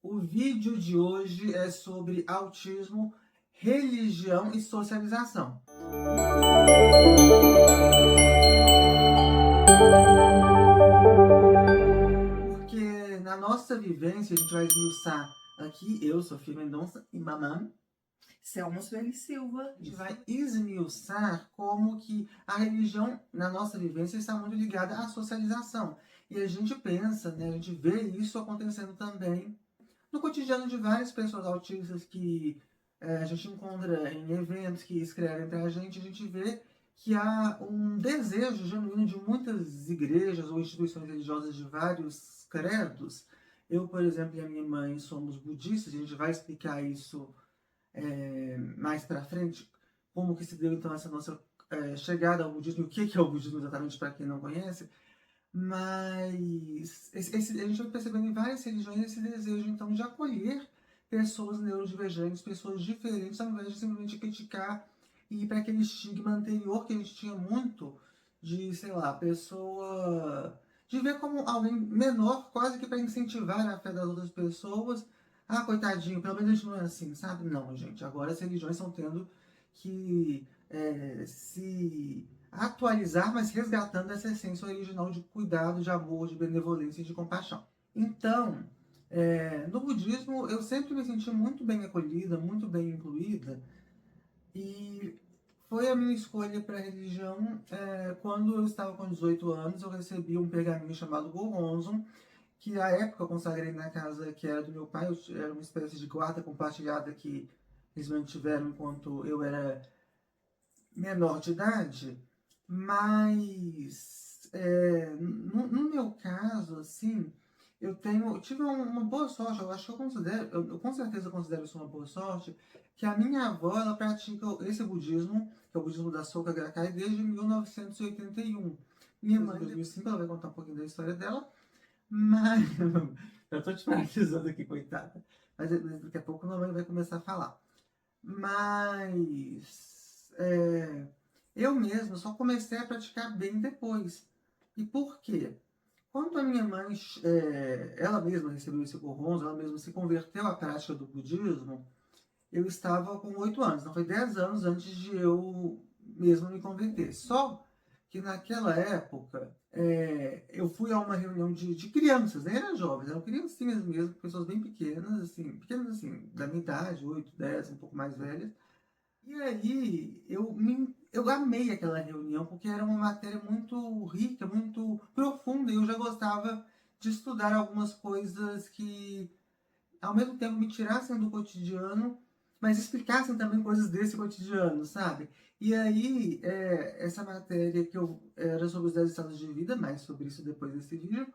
O vídeo de hoje é sobre autismo, religião e socialização. Porque na nossa vivência, a gente vai esmiuçar aqui, eu, Sofia Mendonça e mamãe, Selma Sueli Silva. a gente vai esmiuçar como que a religião, na nossa vivência, está muito ligada à socialização. E a gente pensa, né, a gente vê isso acontecendo também no cotidiano de várias pessoas autistas que a gente encontra em eventos, que escrevem para a gente vê que há um desejo genuíno de muitas igrejas ou instituições religiosas de vários credos. Eu, por exemplo, e a minha mãe somos budistas, a gente vai explicar isso mais para frente, como que se deu então essa nossa chegada ao budismo, o que é o budismo exatamente para quem não conhece. Mas a gente vai percebendo em várias religiões esse desejo, então, de acolher pessoas neurodivergentes, pessoas diferentes, ao invés de simplesmente criticar e ir para aquele estigma anterior que a gente tinha muito de, sei lá, pessoa... de ver como alguém menor, quase que para incentivar a fé das outras pessoas. Ah, coitadinho, pelo menos a gente não é assim, sabe? Não, gente, agora as religiões estão tendo que se atualizar, mas resgatando essa essência original de cuidado, de amor, de benevolência e de compaixão. Então, no budismo, eu sempre me senti muito bem acolhida, muito bem incluída, e foi a minha escolha para a religião quando eu estava com 18 anos. Eu recebi um pergaminho chamado Goronzon, que à época eu consagrei na casa que era do meu pai. Era uma espécie de guarda compartilhada que eles mantiveram enquanto eu era menor de idade, mas no meu caso, assim, eu tive uma boa sorte. Eu acho que eu considero, eu com certeza considero isso uma boa sorte, que a minha avó, ela pratica esse budismo, que é o budismo da Soka Gakkai, desde 1981. Minha mãe, em 2005, ela vai contar um pouquinho da história dela, mas eu tô te paralisando aqui, coitada. Mas daqui a pouco a mamãe vai começar a falar. Mas eu mesma só comecei a praticar bem depois. E por quê? Quando a minha mãe, ela mesma recebeu esse Gohonzon, ela mesma se converteu à prática do budismo, eu estava com 8 anos. Então foi 10 anos antes de eu mesmo me converter. Só que naquela época, eu fui a uma reunião de crianças, nem eram jovens, eram criancinhas mesmo, pessoas bem pequenas assim, da minha idade, 8, 10, um pouco mais velhas. E aí eu amei aquela reunião, porque era uma matéria muito rica, muito profunda, e eu já gostava de estudar algumas coisas que ao mesmo tempo me tirassem do cotidiano, mas explicassem também coisas desse cotidiano, sabe? E aí, essa matéria que eu era sobre os 10 estados de vida, mais sobre isso depois desse vídeo,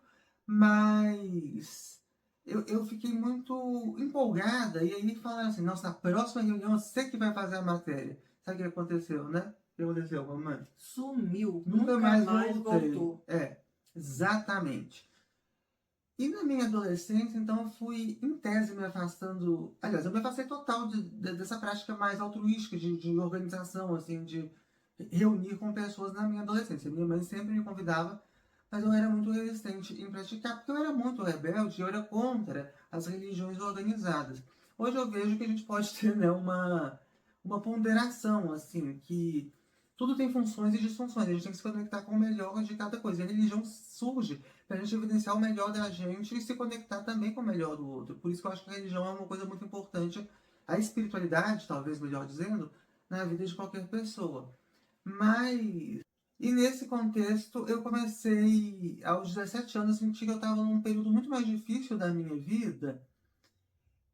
mas eu fiquei muito empolgada, e aí falaram assim, nossa, na próxima reunião você que vai fazer a matéria. Sabe o que aconteceu, né? O que aconteceu, mamãe? Sumiu, Nunca nunca mais mais voltei. voltou. Exatamente. E na minha adolescência, então, eu fui, em tese, me afastando... Aliás, eu me afastei total dessa prática mais altruística, de organização, assim, de reunir com pessoas na minha adolescência. Minha mãe sempre me convidava, mas eu era muito resistente em praticar, porque eu era muito rebelde, eu era contra as religiões organizadas. Hoje eu vejo que a gente pode ter, né, uma ponderação, assim, que tudo tem funções e disfunções. A gente tem que se conectar com o melhor de cada coisa. E a religião surge para a gente evidenciar o melhor da gente e se conectar também com o melhor do outro. Por isso que eu acho que a religião é uma coisa muito importante, a espiritualidade, talvez melhor dizendo, na vida de qualquer pessoa. Mas, e nesse contexto, eu comecei, aos 17 anos, sentir que eu estava num período muito mais difícil da minha vida,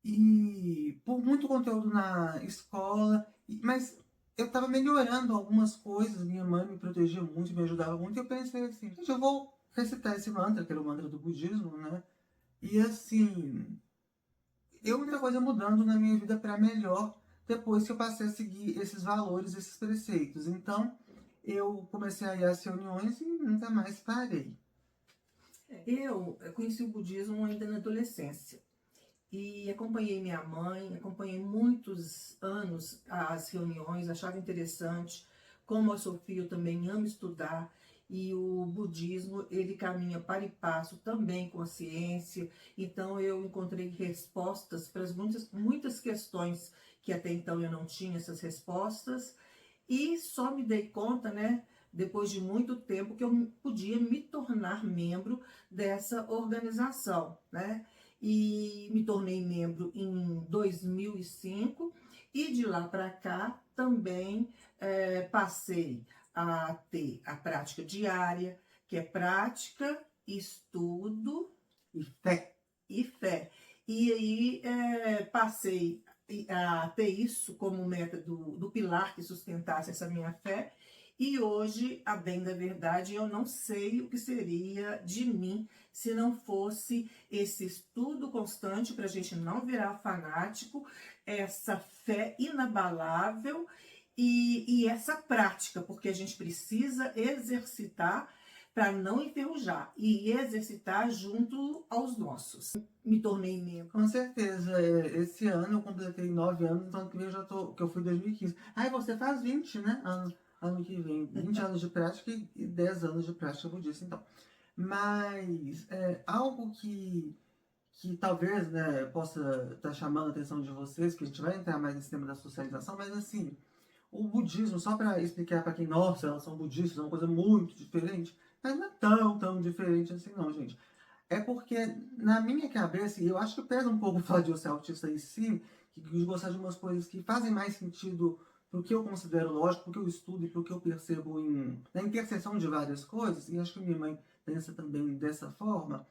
e por muito conteúdo na escola, mas eu estava melhorando algumas coisas. Minha mãe me protegia muito, me ajudava muito, e eu pensei assim, gente, eu vou recitar esse mantra, que era o mantra do budismo, né? E assim, muita coisa mudando na minha vida para melhor depois que eu passei a seguir esses valores, esses preceitos. Então, eu comecei a ir às reuniões e nunca mais parei. Eu conheci o budismo ainda na adolescência e acompanhei minha mãe, acompanhei muitos anos as reuniões, achava interessante. Como a Sofia, eu também amo estudar e o budismo, ele caminha para e passo também com a ciência. Então eu encontrei respostas para as muitas questões que até então eu não tinha essas respostas, e só me dei conta, né, depois de muito tempo, que eu podia me tornar membro dessa organização, né? E me tornei membro em 2005, e de lá para cá também passei a ter a prática diária, que é prática, estudo E fé. e fé. E aí passei a ter isso como meta do pilar que sustentasse essa minha fé. E hoje, a bem da verdade, eu não sei o que seria de mim se não fosse esse estudo constante para a gente não virar fanático, essa fé inabalável e essa prática, porque a gente precisa exercitar para não enferrujar e exercitar junto aos nossos. Me tornei membro. Com certeza. Esse ano eu completei 9 anos, então ano que vem eu já tô, que eu fui em 2015. Ai, você faz 20, né? Ano que vem. 20 anos de prática e 10 anos de prática budista, então. Mas algo que talvez, né, possa estar chamando a atenção de vocês, que a gente vai entrar mais nesse tema da socialização, mas assim, o budismo, só para explicar para quem, nossa, elas são budistas, é uma coisa muito diferente, mas não é tão diferente assim não, gente. É porque, na minha cabeça, e eu acho que pesa um pouco falar de eu ser autista aí sim, que de gostar de umas coisas que fazem mais sentido pro que eu considero lógico, pro que eu estudo e pro que eu percebo na interseção de várias coisas, e acho que minha mãe pensa também dessa forma,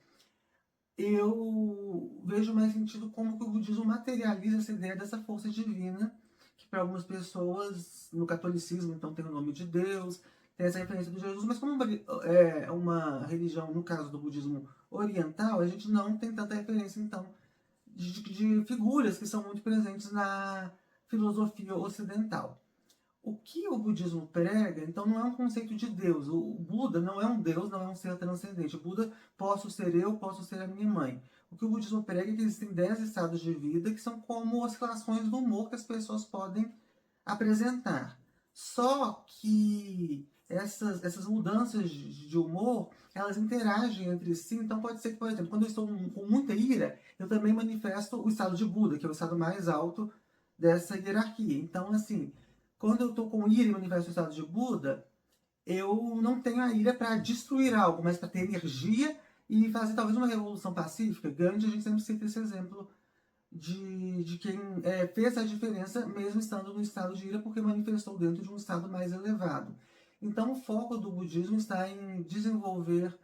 eu vejo mais sentido como que o budismo materializa essa ideia dessa força divina, que para algumas pessoas, no catolicismo, então tem o nome de Deus, tem essa referência de Jesus, mas como é uma religião, no caso do budismo oriental, a gente não tem tanta referência, então, de figuras que são muito presentes na filosofia ocidental. O que o budismo prega, então, não é um conceito de Deus. O Buda não é um Deus, não é um ser transcendente. O Buda, posso ser eu, posso ser a minha mãe. O que o budismo prega é que existem 10 estados de vida que são como oscilações do humor que as pessoas podem apresentar. Só que essas mudanças de humor, elas interagem entre si. Então pode ser que, por exemplo, quando eu estou com muita ira, eu também manifesto o estado de Buda, que é o estado mais alto dessa hierarquia. Então, assim, quando eu estou com ira e manifesto o estado de Buda, eu não tenho a ira para destruir algo, mas para ter energia e fazer talvez uma revolução pacífica. Gandhi, a gente sempre cita esse exemplo de quem fez a diferença mesmo estando no estado de ira, porque manifestou dentro de um estado mais elevado. Então, o foco do budismo está em desenvolver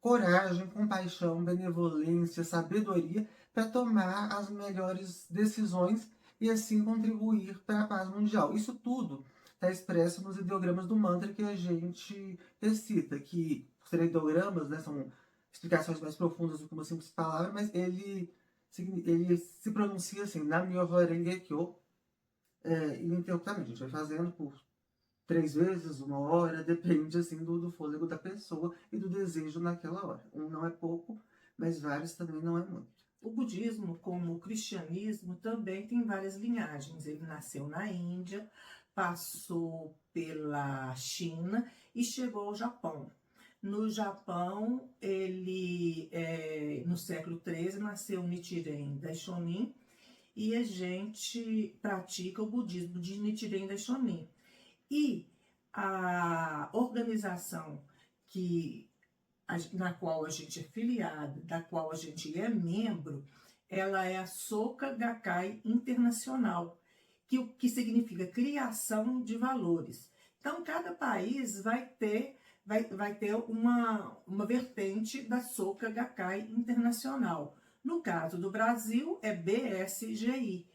coragem, compaixão, benevolência, sabedoria para tomar as melhores decisões e assim contribuir para a paz mundial. Isso tudo está expresso nos ideogramas do mantra que a gente recita, que os ideogramas, né, são explicações mais profundas do que uma simples palavra, mas ele se pronuncia assim, Nam-myoho Renge Kyo, ininterruptamente. A gente vai fazendo por 3 vezes, 1 hora, depende assim do fôlego da pessoa e do desejo naquela hora. Um não é pouco, mas vários também não é muito. O budismo, como o cristianismo, também tem várias linhagens. Ele nasceu na Índia, passou pela China e chegou ao Japão. No Japão, ele, no século XIII, nasceu Nichiren Daishonin, e a gente pratica o budismo de Nichiren Daishonin. E a organização na qual a gente é filiado, da qual a gente é membro, ela é a Soka Gakkai Internacional, que significa criação de valores. Então, cada país vai ter uma vertente da Soka Gakkai Internacional. No caso do Brasil, é BSGI,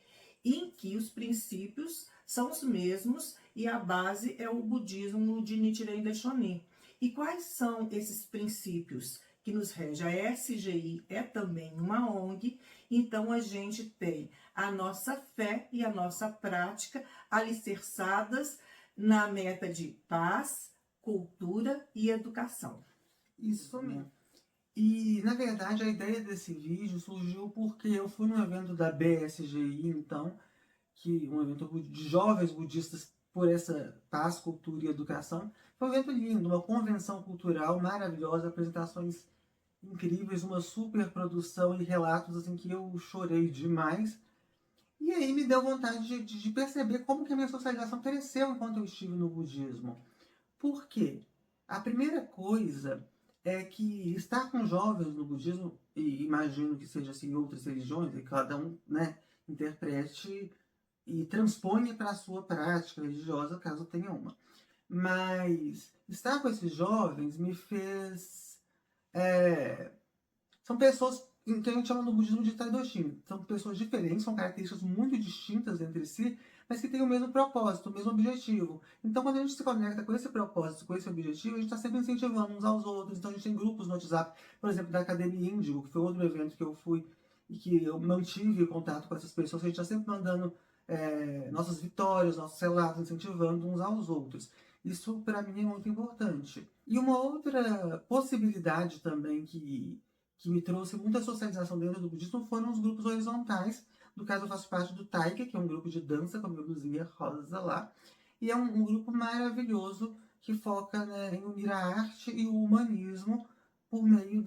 em que os princípios são os mesmos e a base é o budismo de Nichiren Daishonin. E quais são esses princípios que nos regem? A SGI é também uma ONG, então a gente tem a nossa fé e a nossa prática alicerçadas na meta de paz, cultura e educação. Isso mesmo. E, na verdade, a ideia desse vídeo surgiu porque eu fui num evento da BSGI, então, um evento de jovens budistas por essa paz, cultura e educação, Foi um evento lindo, uma convenção cultural maravilhosa, apresentações incríveis, uma super produção e relatos assim que eu chorei demais. E aí me deu vontade de perceber como que a minha socialização cresceu enquanto eu estive no budismo. Por quê? A primeira coisa é que estar com jovens no budismo, e imagino que seja assim em outras religiões, e cada um, né, interprete e transponha para a sua prática religiosa, caso tenha uma. Mas estar com esses jovens me fez. São pessoas que a gente chama no budismo de Taidoshin. São pessoas diferentes, são características muito distintas entre si, mas que têm o mesmo propósito, o mesmo objetivo. Então, quando a gente se conecta com esse propósito, com esse objetivo, a gente está sempre incentivando uns aos outros. Então, a gente tem grupos no WhatsApp, por exemplo, da Academia Índigo, que foi outro evento que eu fui e que eu mantive contato com essas pessoas. A gente está sempre mandando nossas vitórias, nossos relatos, incentivando uns aos outros. Isso, para mim, é muito importante. E uma outra possibilidade também que me trouxe muita socialização dentro do budismo foram os grupos horizontais. No caso, eu faço parte do Taika, que é um grupo de dança com a minha blusinha rosa lá. E é um grupo maravilhoso que foca, né, em unir a arte e o humanismo por meio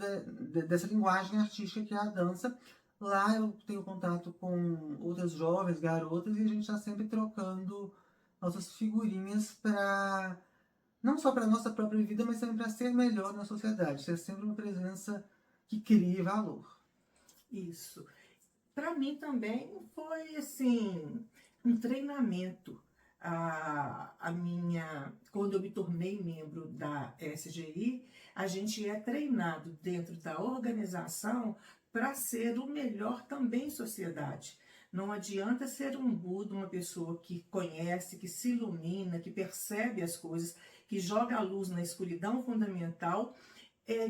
dessa linguagem artística que é a dança. Lá eu tenho contato com outras jovens, garotas, e a gente está sempre trocando nossas figurinhas para não só para a nossa própria vida, mas também para ser melhor na sociedade, ser sempre uma presença que crie valor. Isso. Para mim também foi assim um treinamento. Quando eu me tornei membro da SGI, a gente é treinado dentro da organização para ser o melhor também em sociedade. Não adianta ser um Buda, uma pessoa que conhece, que se ilumina, que percebe as coisas, que joga a luz na escuridão fundamental,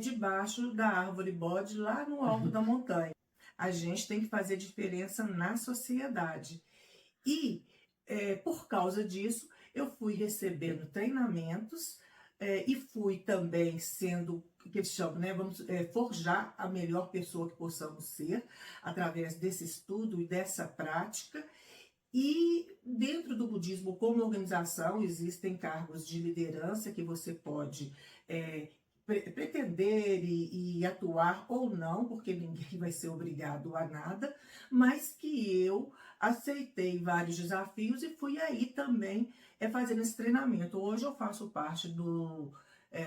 debaixo da árvore bode lá no alto da montanha. A gente tem que fazer diferença na sociedade. E, por causa disso, eu fui recebendo treinamentos e fui também sendo, que eles chamam, né, forjar a melhor pessoa que possamos ser, através desse estudo e dessa prática. E dentro do budismo, como organização, existem cargos de liderança que você pode pretender e atuar ou não, porque ninguém vai ser obrigado a nada, mas que eu aceitei vários desafios e fui aí também fazendo esse treinamento. Hoje eu faço parte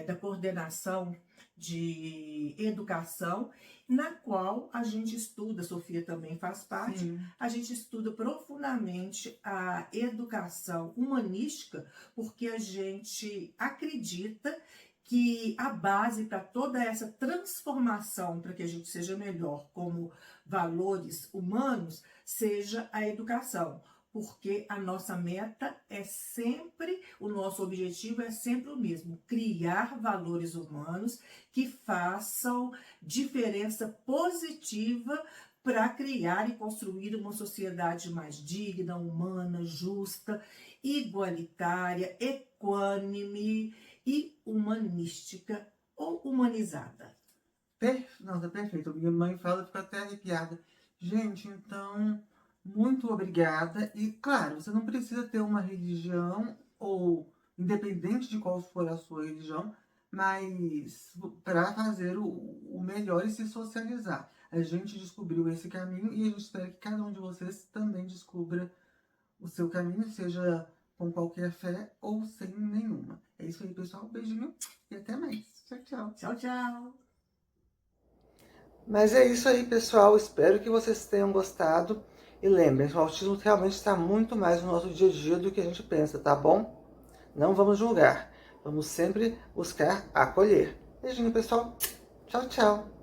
da coordenação de educação, na qual a gente estuda, a Sofia também faz parte, Sim. a gente estuda profundamente a educação humanística, porque a gente acredita que a base para toda essa transformação, para que a gente seja melhor como valores humanos, seja a educação. Porque a nossa meta é sempre, o nosso objetivo é sempre o mesmo, criar valores humanos que façam diferença positiva para criar e construir uma sociedade mais digna, humana, justa, igualitária, equânime e humanística ou humanizada. Nossa, perfeito. Minha mãe fala, fica até arrepiada. Gente, então, muito obrigada. E, claro, você não precisa ter uma religião, ou independente de qual for a sua religião, mas para fazer o melhor e se socializar. A gente descobriu esse caminho e a gente espera que cada um de vocês também descubra o seu caminho, seja com qualquer fé ou sem nenhuma. É isso aí, pessoal. Um beijinho e até mais. Tchau, tchau. Tchau, tchau. Mas é isso aí, pessoal. Espero que vocês tenham gostado. E lembrem, o autismo realmente está muito mais no nosso dia a dia do que a gente pensa, tá bom? Não vamos julgar. Vamos sempre buscar acolher. Beijinho, pessoal. Tchau, tchau.